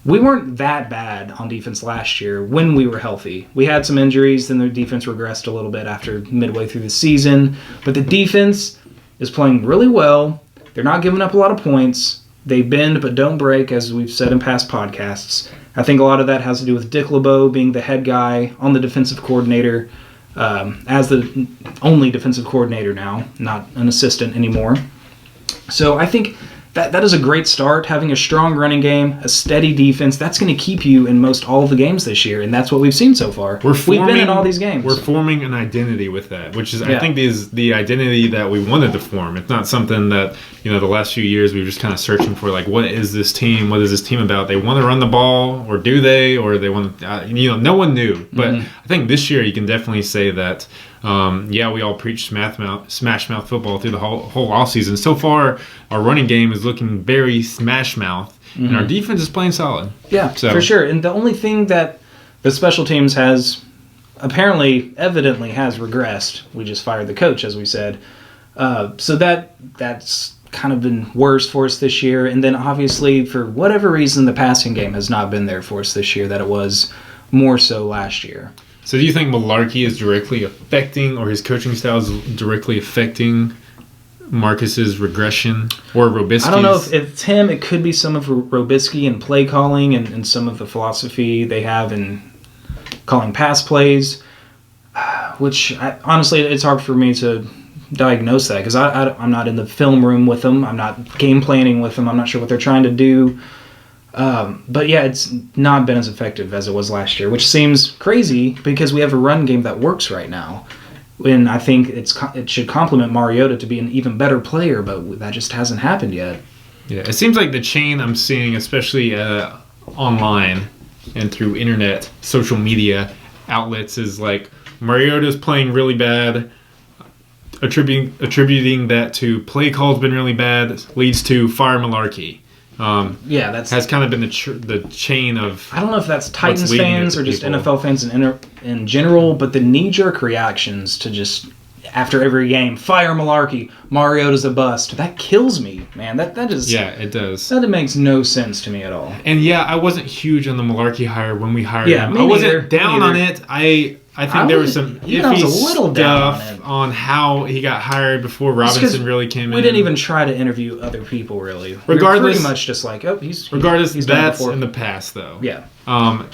we weren't that bad on defense last year when we were healthy. We had some injuries, then the defense regressed a little bit after midway through the season. But the defense is playing really well. They're not giving up a lot of points. They bend but don't break, as we've said in past podcasts. I think a lot of that has to do with Dick LeBeau being the head guy on the defensive coordinator, as the only defensive coordinator now, not an assistant anymore. So I think that is a great start. Having a strong running game, a steady defense, that's going to keep you in most all of the games this year, and that's what we've seen so far. We've been in all these games. We're forming an identity with that, which is I think is the identity that we wanted to form. It's not something that the last few years we were just kind of searching for, like, what is this team? What is this team about? They want to run the ball, or do they? Or they want to, no one knew. But I think this year you can definitely say that. We all preached smash mouth football through the whole offseason. So far, our running game is looking very smash mouth, and our defense is playing solid. Yeah, for sure. And the only thing that the special teams evidently has regressed. We just fired the coach, as we said. So that's kind of been worse for us this year. And then obviously, for whatever reason, the passing game has not been there for us this year that it was more so last year. So do you think Mularkey is directly affecting, or his coaching style is directly affecting Marcus's regression, or Robisky's? I don't know if it's him. It could be some of Robisky and play calling and some of the philosophy they have in calling pass plays, which honestly, it's hard for me to diagnose that because I'm not in the film room with them. I'm not game planning with them. I'm not sure what they're trying to do. But yeah, it's not been as effective as it was last year, which seems crazy because we have a run game that works right now. And I think it should complement Mariota to be an even better player, but that just hasn't happened yet. Yeah, it seems like the chain I'm seeing, especially online and through internet, social media outlets, is like Mariota's playing really bad, attributing that to play call's been really bad, leads to fire Mularkey. That's has kind of been the chain of. I don't know if that's Titans fans or just NFL fans in general, but the knee-jerk reactions to just after every game, fire Mularkey, Mariota's a bust. That kills me, man. That just it does. That makes no sense to me at all. And I wasn't huge on the Mularkey hire when we hired him. I wasn't down on it. I think there was some iffy stuff on how he got hired before Robinson really came in. We didn't even try to interview other people, really. Regardless, we were pretty much just like, he's that's in the past, though. Yeah.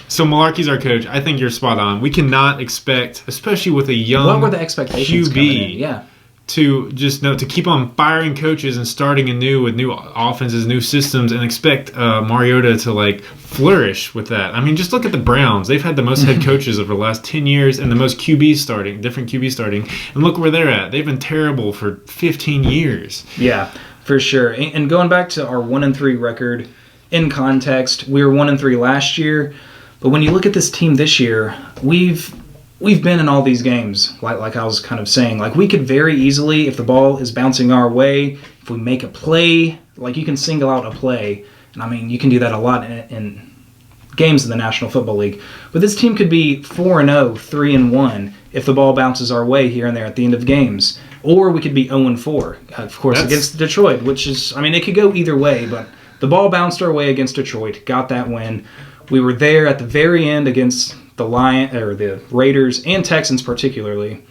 So Mularkey's our coach. I think you're spot on. We cannot expect, especially with a young what were the expectations QB, yeah, to just to keep on firing coaches and starting anew with new offenses, new systems, and expect Mariota to flourish with that. I mean, just look at the Browns. They've had the most head coaches over the last 10 years and the most different QBs starting, and look where they're at. They've been terrible for 15 years. Yeah, for sure. And going back to our 1-3 record, in context, we were 1-3 last year, but when you look at this team this year, we've been in all these games, like I was kind of saying. We could very easily, if the ball is bouncing our way, if we make a play, you can single out a play. And I mean, you can do that a lot in games in the National Football League. But this team could be 4-0, 3-1 if the ball bounces our way here and there at the end of games. Or we could be 0-4, of course, against Detroit, which is, I mean, it could go either way, but the ball bounced our way against Detroit, got that win. We were there at the very end against the Raiders and Texans particularly.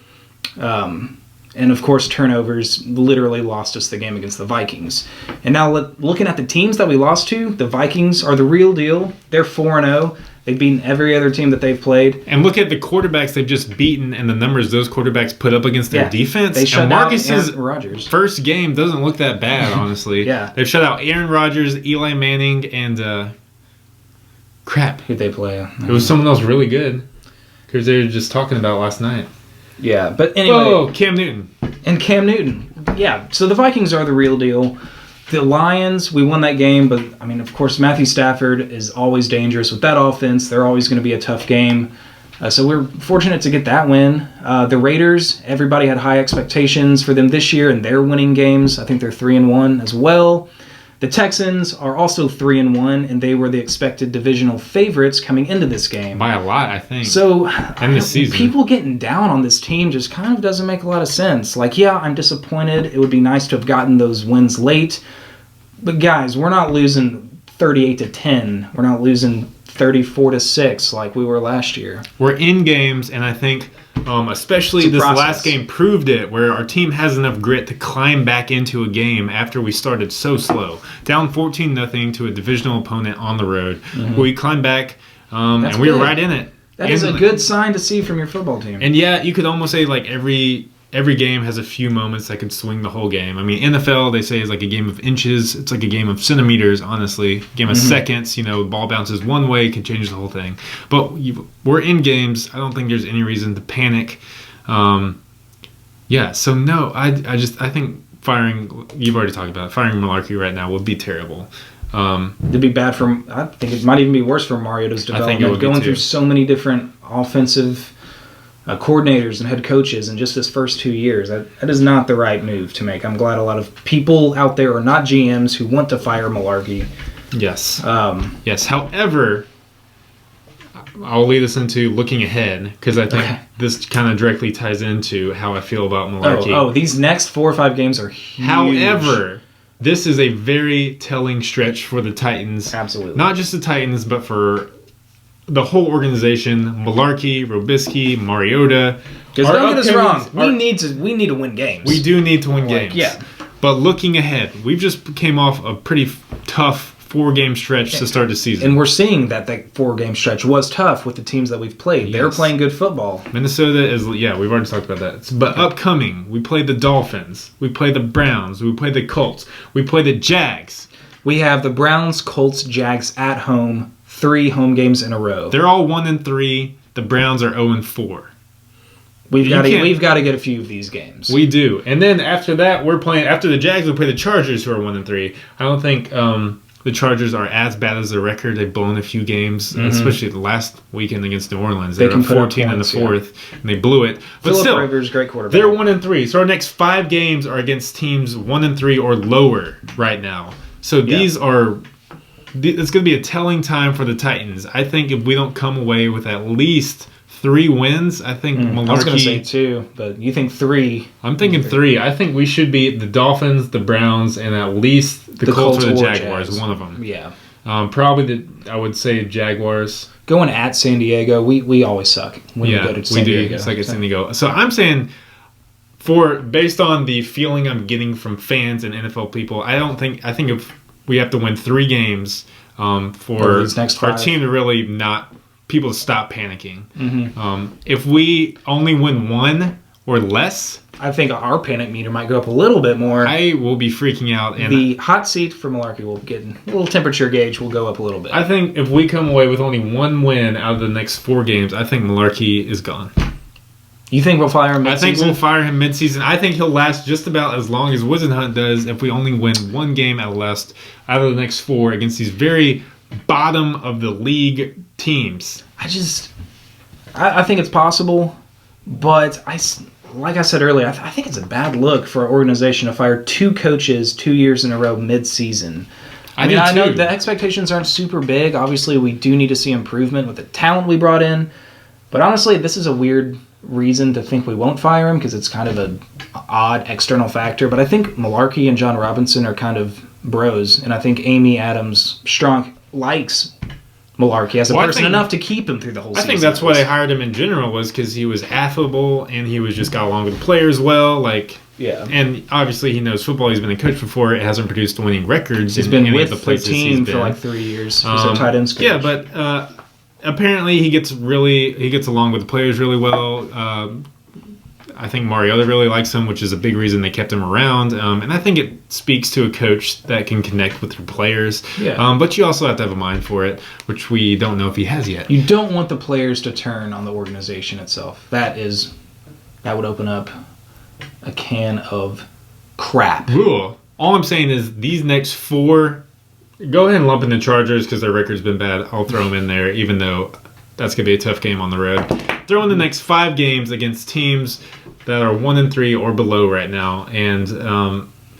And of course, turnovers literally lost us the game against the Vikings. And now looking at the teams that we lost to, the Vikings are the real deal. They're 4-0. They've beaten every other team that they've played. And look at the quarterbacks they've just beaten and the numbers those quarterbacks put up against their defense. They shut and Marcus's out Rodgers. First game doesn't look that bad, honestly. Yeah. They've shut out Aaron Rodgers, Eli Manning, and who'd they play? It was someone else really good because they were just talking about last night. Yeah, but anyway. Oh, Cam Newton. And Cam Newton. Yeah, so the Vikings are the real deal. The Lions, we won that game, but, I mean, of course, Matthew Stafford is always dangerous with that offense. They're always going to be a tough game. So we're fortunate to get that win. The Raiders, everybody had high expectations for them this year, and they're winning games. I think they're 3-1 as well. The Texans are also 3-1, and they were the expected divisional favorites coming into this game. By a lot, I think. So, and this season. People getting down on this team just kind of doesn't make a lot of sense. I'm disappointed. It would be nice to have gotten those wins late. But guys, we're not losing 38-10. We're not losing 34-6 like we were last year. We're in games, and I think especially this last game proved it, where our team has enough grit to climb back into a game after we started so slow. Down 14-0 to a divisional opponent on the road. Mm-hmm. We climbed back, and we were right in it. That is a good sign to see from your football team. And yeah, you could almost say every every game has a few moments that could swing the whole game. I mean, NFL, they say, is like a game of inches. It's like a game of centimeters, honestly. A game of seconds. You know, the ball bounces one way, can change the whole thing. But we're in games. I don't think there's any reason to panic. So no, I think firing, you've already talked about it, firing Mularkey right now would be terrible. It'd be bad for, I think it might even be worse for Mariota's development. Going through so many different offensive coordinators and head coaches in just his first 2 years. That is not the right move to make. I'm glad a lot of people out there are not GMs who want to fire Mularkey. Yes. Yes. However, I'll lead us into looking ahead, because I think this kind of directly ties into how I feel about Mularkey. Oh, these next 4 or 5 games are huge. However, this is a very telling stretch for the Titans. Absolutely. Not just the Titans, but for the whole organization. Mularkey, Robisky, Mariota. Because don't get us wrong, we need to win games. We do need to win games. Yeah. But looking ahead, we've just came off a pretty tough 4-game stretch to start the season. And we're seeing that 4-game stretch was tough with the teams that we've played. Yes. They're playing good football. Minnesota is, we've already talked about that. But upcoming, we play the Dolphins. We play the Browns. We play the Colts. We play the Jags. We have the Browns, Colts, Jags at home. 3 home games in a row. They're all 1-3. The Browns are 0-4. We've got to get a few of these games. We do. And then after that, after the Jags, we play the Chargers, who are 1-3. I don't think the Chargers are as bad as their record. They've blown a few games, especially the last weekend against New Orleans. They were 14 in the fourth, and they blew it. But Phillip still, Rivers, great quarterback. They're 1-3. So our next 5 games are against teams 1-3 or lower right now. So these are... It's going to be a telling time for the Titans. I think if we don't come away with at least 3 wins, I think Mularkey... I was going to say 2, but you think 3. I'm thinking 3. I think we should beat the Dolphins, the Browns, and at least the Colts or the Jaguars, one of them. Yeah. Probably, I would say, Jaguars. Going at San Diego, we always suck when we go to San Diego. It's like at San Diego. So I'm saying... based on the feeling I'm getting from fans and NFL people, I think if we have to win 3 games for our team to really people to stop panicking. If we only win 1 or less, I think our panic meter might go up a little bit more. I will be freaking out. And the hot seat for Mularkey will get a little temperature gauge will go up a little bit. I think if we come away with only 1 win out of the next 4 games, I think Mularkey is gone. You think we'll fire him mid-season? I think we'll fire him mid-season. I think he'll last just about as long as Whisenhunt does if we only win 1 game at least out of the next 4 against these very bottom of the league teams. I think it's possible, but like I said earlier, I think it's a bad look for an organization to fire 2 coaches 2 years in a row mid-season. I know the expectations aren't super big. Obviously, we do need to see improvement with the talent we brought in, but honestly, this is a weird reason to think we won't fire him because it's kind of an odd external factor. But I think Mularkey and John Robinson are kind of bros, and I think Amy Adams Strunk likes Mularkey as a person enough to keep him through the whole season. I think that's why they hired him in general, was because he was affable and he just got along with the players well. And obviously he knows football. He's been a coach before. It hasn't produced winning records. He's been with the team for 3 years. He's a tight ends coach. Yeah, but apparently he gets along with the players really well. I think Mariota really likes him, which is a big reason they kept him around. And I think it speaks to a coach that can connect with your players. Yeah. But you also have to have a mind for it, which we don't know if he has yet. You don't want the players to turn on the organization itself. That would open up a can of crap. All I'm saying is these next 4... Go ahead and lump in the Chargers because their record's been bad. I'll throw them in there, even though that's going to be a tough game on the road. Throw in the next 5 games against teams that are 1-3 or below right now, and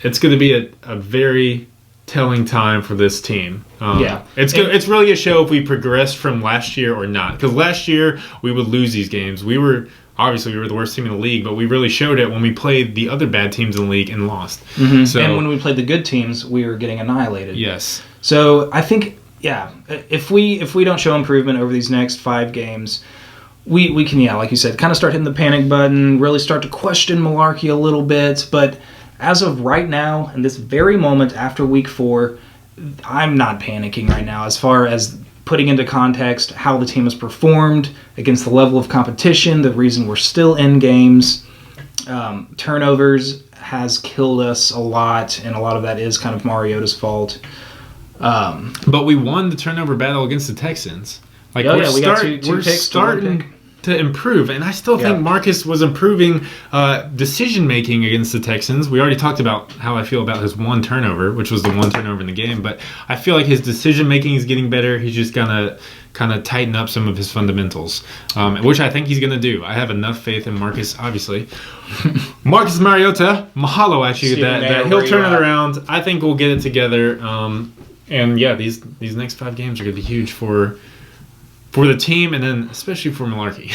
it's going to be a very telling time for this team. It's really a show if we progressed from last year or not. Because last year we would lose these games. We were the worst team in the league, but we really showed it when we played the other bad teams in the league and lost. So, and when we played the good teams, we were getting annihilated. Yes. So I think, if we don't show improvement over these next 5 games, we can, like you said, kind of start hitting the panic button, really start to question Mularkey a little bit. But as of right now, in this very moment after week 4, I'm not panicking right now as far as putting into context how the team has performed against the level of competition, the reason we're still in games. Turnovers has killed us a lot, and a lot of that is kind of Mariota's fault. But we won the turnover battle against the Texans. Like we got two we're picks starting to improve, and I still think Marcus was improving decision making against the Texans. We already talked about how I feel about his one turnover, which was the one turnover in the game. But I feel like his decision making is getting better. He's just gonna kind of tighten up some of his fundamentals, which I think he's gonna do. I have enough faith in Marcus, obviously. Marcus Mariota, mahalo at you. That he'll turn it around. I think we'll get it together. And yeah, these next 5 games are gonna be huge for the team, and then especially for Mularkey.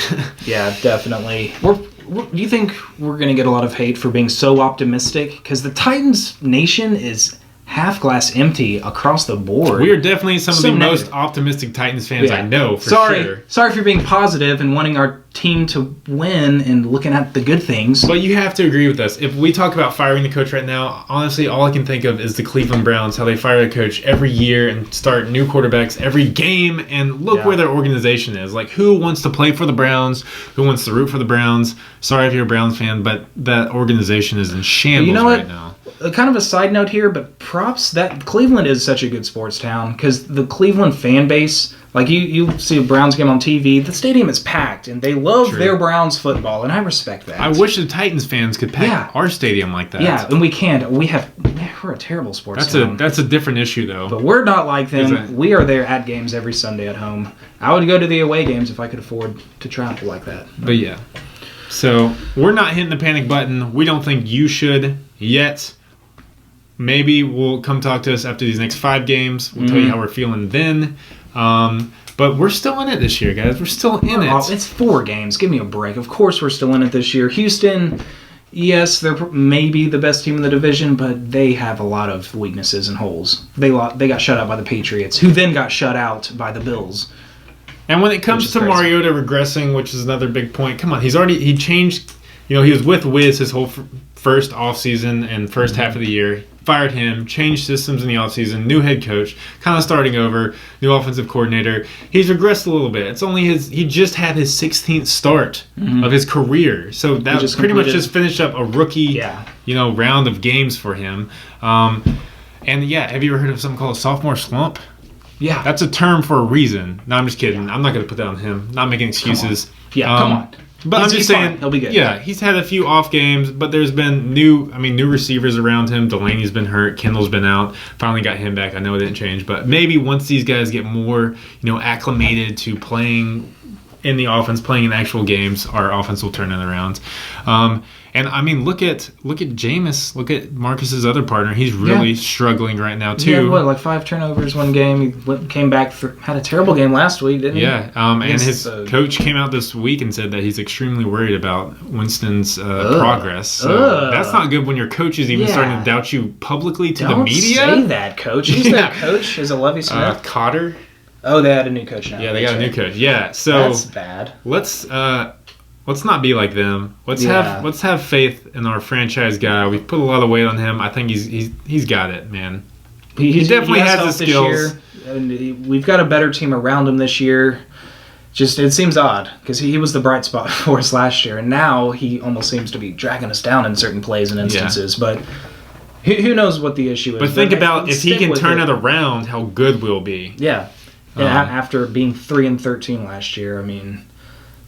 Yeah, definitely. Do you think we're going to get a lot of hate for being so optimistic? Because the Titans nation is half glass empty across the board. We are definitely some of the most optimistic Titans fans I know, for sure. Sorry for being positive and wanting our team to win and looking at the good things. But you have to agree with us. If we talk about firing the coach right now, honestly, all I can think of is the Cleveland Browns, how they fire a coach every year and start new quarterbacks every game, and look where their organization is. Like, who wants to play for the Browns? Who wants to root for the Browns? Sorry if you're a Browns fan, but that organization is in shambles right now. Kind of a side note here, but props that Cleveland is such a good sports town, because the Cleveland fan base, like you see a Browns game on TV, the stadium is packed, and they love their Browns football, and I respect that. I wish the Titans fans could pack our stadium like that. Yeah, and we can't. We're a terrible sports town. That's a different issue, though. But we're not like them. We are there at games every Sunday at home. I would go to the away games if I could afford to travel like that. But yeah. So we're not hitting the panic button. We don't think you should yet. Maybe we'll come talk to us after these next 5 games. We'll tell you how we're feeling then. But we're still in it this year, guys. We're still in it. It's 4 games. Give me a break. Of course we're still in it this year. Houston, yes, they're maybe the best team in the division, but they have a lot of weaknesses and holes. They got shut out by the Patriots, who then got shut out by the Bills. And when it comes to Mariota regressing, which is another big point, come on, he changed. He was with Wiz his whole first offseason and first half of the year. Fired him, changed systems in the offseason, new head coach, kind of starting over, new offensive coordinator. He's regressed a little bit. It's only he just had his 16th start of his career. So that was pretty much just finished up a rookie, round of games for him. And yeah, have you ever heard of something called a sophomore slump? Yeah. That's a term for a reason. No, I'm just kidding. I'm not going to put that on him. Not making excuses. Come on. But I'm just saying, he'll be good. Yeah, he's had a few off games, but there's been new receivers around him. Delaney's been hurt. Kendall's been out. Finally got him back. I know it didn't change, but maybe once these guys get more, acclimated to playing in the offense, playing in actual games, our offense will turn it around. And I mean, look at Jameis. Look at Marcus's other partner. He's really struggling right now too. He had 5 turnovers one game. He came back had a terrible game last week, didn't he? Yeah. And his coach came out this week and said that he's extremely worried about Winston's progress. So that's not good when your coach is even starting to doubt you publicly to the media. Don't say that, coach. Who's their coach? Is it Lovie Smith? Cotter. Oh, they had a new coach now. Yeah, they got a new coach. Yeah. So that's bad. Let's not be like them. Let's have faith in our franchise guy. We've put a lot of weight on him. I think he's got it, man. He definitely has the skills. And we've got a better team around him this year. Just it seems odd because he was the bright spot for us last year, and now he almost seems to be dragging us down in certain plays and instances. But who knows what the issue is? But think about if he can turn it around, how good we'll be. Yeah. After being 3-13 last year, I mean,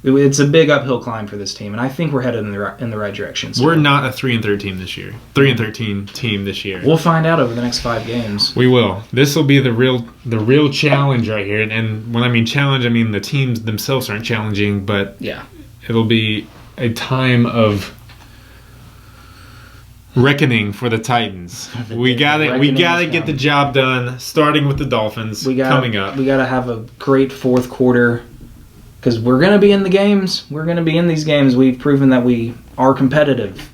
it's a big uphill climb for this team, and I think we're headed in the right direction. So. We're not a 3-13 this year. 3-13 team this year. We'll find out over the next 5 games. We will. This will be the real challenge right here. And when I mean challenge, I mean the teams themselves aren't challenging, but it'll be a time of reckoning for the Titans. We gotta get the job done. Starting with the Dolphins coming up. We gotta have a great fourth quarter. Because we're going to be in the games. We're going to be in these games. We've proven that we are competitive.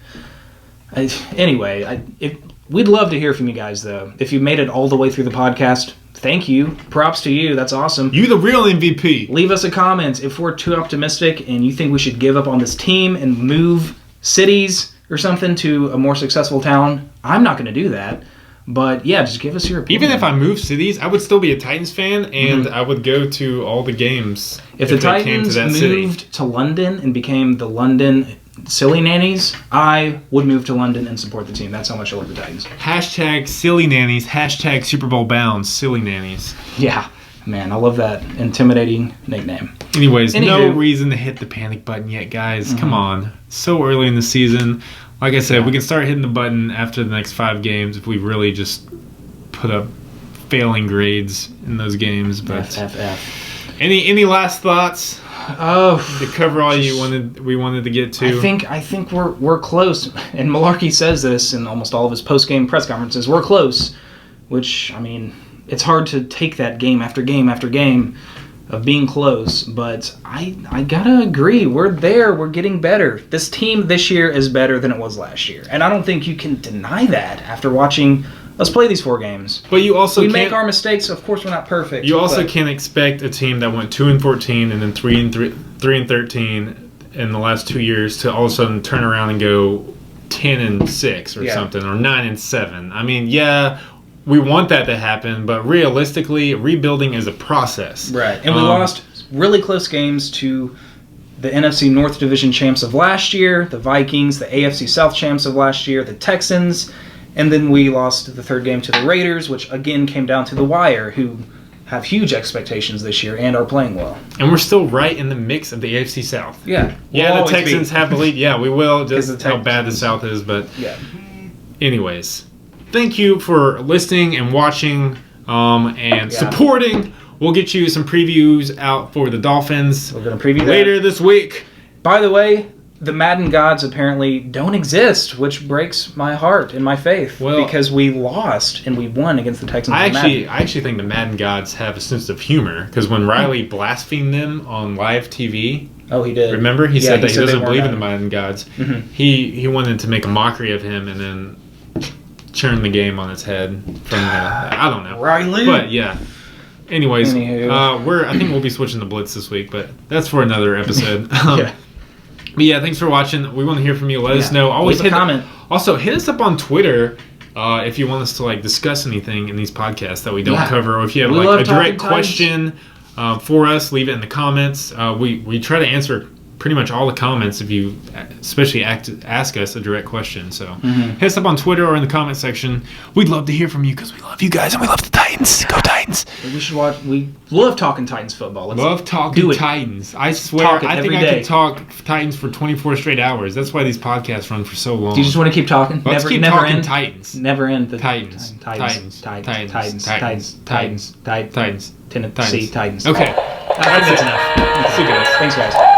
We'd love to hear from you guys, though. If you made it all the way through the podcast, thank you. Props to you. That's awesome. You the real MVP. Leave us a comment if we're too optimistic and you think we should give up on this team and move cities or something to a more successful town. I'm not going to do that. But, yeah, just give us your opinion. Even if I moved cities, I would still be a Titans fan, and I would go to all the games if the Titans moved to London and became the London SillyNannies, I would move to London and support the team. That's how much I love the Titans. Hashtag SillyNannies. Hashtag Super Bowl bound. SillyNannies. Yeah, man, I love that intimidating nickname. Anyways, no Anywho. reason to hit the panic button yet, guys. Come on. So early in the season. Like I said, we can start hitting the button after the next 5 games if we really just put up failing grades in those games. But any last thoughts? Oh, To cover all we wanted to get to. I think we're close, and Mularkey says this in almost all of his post-game press conferences. We're close, which, I mean, it's hard to take that game after game after game of being close, but I gotta agree. We're there. We're getting better. This team this year is better than it was last year, and I don't think you can deny that after watching us play these 4 games. But you also We make our mistakes. Of course, we're not perfect. You also but- can't expect a team that went 2-14 and then 3-13 in the last 2 years to all of a sudden turn around and go 10-6 or something, or 9-7. I mean, yeah, we want that to happen, but realistically, rebuilding is a process. Right, and we lost really close games to the NFC North Division champs of last year, the Vikings, the AFC South champs of last year, the Texans, and then we lost the 3rd game to the Raiders, which again came down to the wire, who have huge expectations this year and are playing well. And we're still right in the mix of the AFC South. Yeah. Yeah, We'll the Texans have the lead. Yeah, we will, just the how bad the South is. But Yeah. anyways, thank you for listening and watching and supporting. We'll get you some previews out for the Dolphins. We're going to preview that later this week. By the way, the Madden gods apparently don't exist, which breaks my heart and my faith. Well, because we lost and we won against the Texans. I actually think the Madden gods have a sense of humor, because when Riley blasphemed them on live TV, oh, he did. remember he said that he doesn't believe in the Madden. Madden gods. Mm-hmm. He wanted to make a mockery of him and then turn the game on its head from I don't know. Riley. But yeah. Anyways, Anywho. I think we'll be switching to Blitz this week, but that's for another episode. Yeah. But yeah, thanks for watching. We want to hear from you. Let us know. Always Leave a comment. Also, hit us up on Twitter if you want us to discuss anything in these podcasts that we don't cover, or if you have a direct question for us, leave it in the comments. We try to answer pretty much all the comments if you especially ask us a direct question. So hit us up on Twitter or in the comment section. We'd love to hear from you because we love you guys and we love the Titans. Go Titans. We should watch. We love talking Titans football. Love talking Titans. I swear, I think I could talk Titans for 24 straight hours. That's why these podcasts run for so long. Do you just want to keep talking? Let's keep never talking end? Titans. Never end. Titans. Tennessee Titans. Okay. All right, that's enough. See you guys. Thanks, guys.